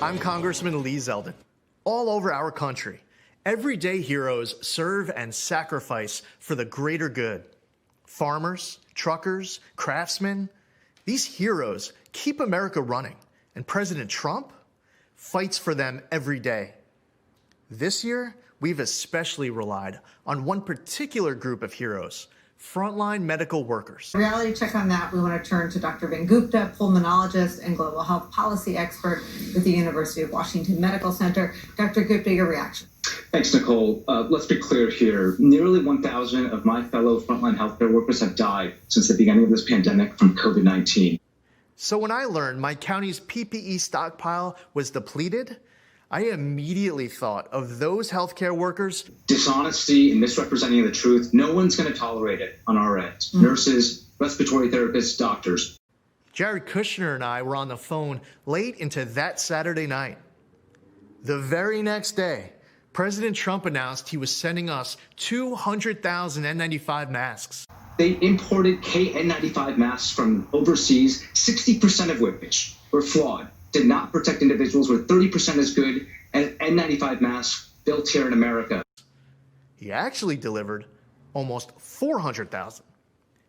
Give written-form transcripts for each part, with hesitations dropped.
I'm Congressman Lee Zeldin. All over our country, everyday heroes serve and sacrifice for the greater good. Farmers, truckers, craftsmen, these heroes keep America running, and President Trump fights for them every day. This year, we've especially relied on one particular group of heroes, frontline medical workers. Reality check on that, we want to turn to Dr. Van Gupta, pulmonologist and global health policy expert with the University of Washington Medical Center. Dr. Gupta, your reaction. Thanks, Nicole. Let's be clear here. Nearly 1,000 of my fellow frontline healthcare workers have died since the beginning of this pandemic from COVID-19. So when I learned my county's PPE stockpile was depleted, I immediately thought of those healthcare workers. Dishonesty and misrepresenting the truth, no one's going to tolerate it on our end. Nurses, respiratory therapists, doctors. Jared Kushner and I were on the phone late into that Saturday night. The very next day, President Trump announced he was sending us 200,000 N95 masks. They imported KN95 masks from overseas, 60% of which were flawed, did not protect individuals, were 30% as good as N95 masks built here in America. He actually delivered almost 400,000.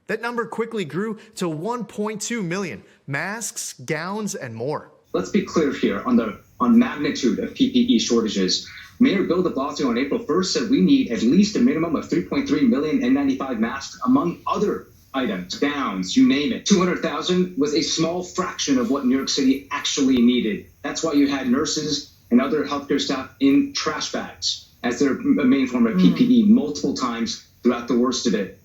That number quickly grew to 1.2 million masks, gowns, and more. Let's be clear here on magnitude of PPE shortages. Mayor Bill de Blasio on April 1st said we need at least a minimum of 3.3 million N95 masks, among other items, gowns, you name it. 200,000 was a small fraction of what New York City actually needed. That's why you had nurses and other healthcare staff in trash bags as their main form of PPE multiple times throughout the worst of it.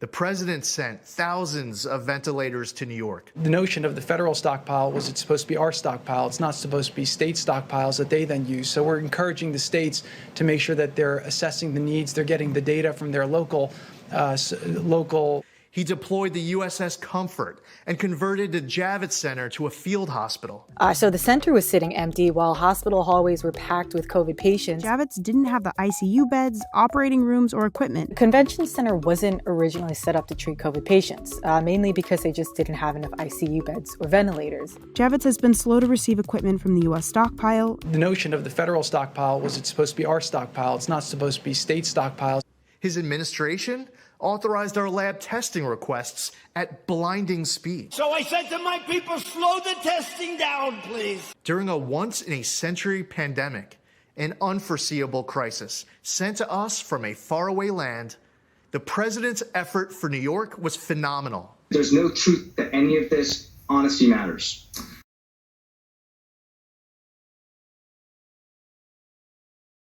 The president sent thousands of ventilators to New York. The notion of the federal stockpile was it's supposed to be our stockpile. It's not supposed to be state stockpiles that they then use. So we're encouraging the states to make sure that they're assessing the needs. They're getting the data from their local. He deployed the USS Comfort and converted the Javits Center to a field hospital. So the center was sitting empty while hospital hallways were packed with COVID patients. Javits didn't have the ICU beds, operating rooms, or equipment. The convention center wasn't originally set up to treat COVID patients, mainly because they just didn't have enough ICU beds or ventilators. Javits has been slow to receive equipment from the U.S. stockpile. The notion of the federal stockpile was it's supposed to be our stockpile. It's not supposed to be state stockpiles. His administration authorized our lab testing requests at blinding speed. So I said to my people, slow the testing down, please. During a once-in-a-century pandemic, an unforeseeable crisis sent to us from a faraway land, the president's effort for New York was phenomenal. There's no truth to any of this. Honesty matters.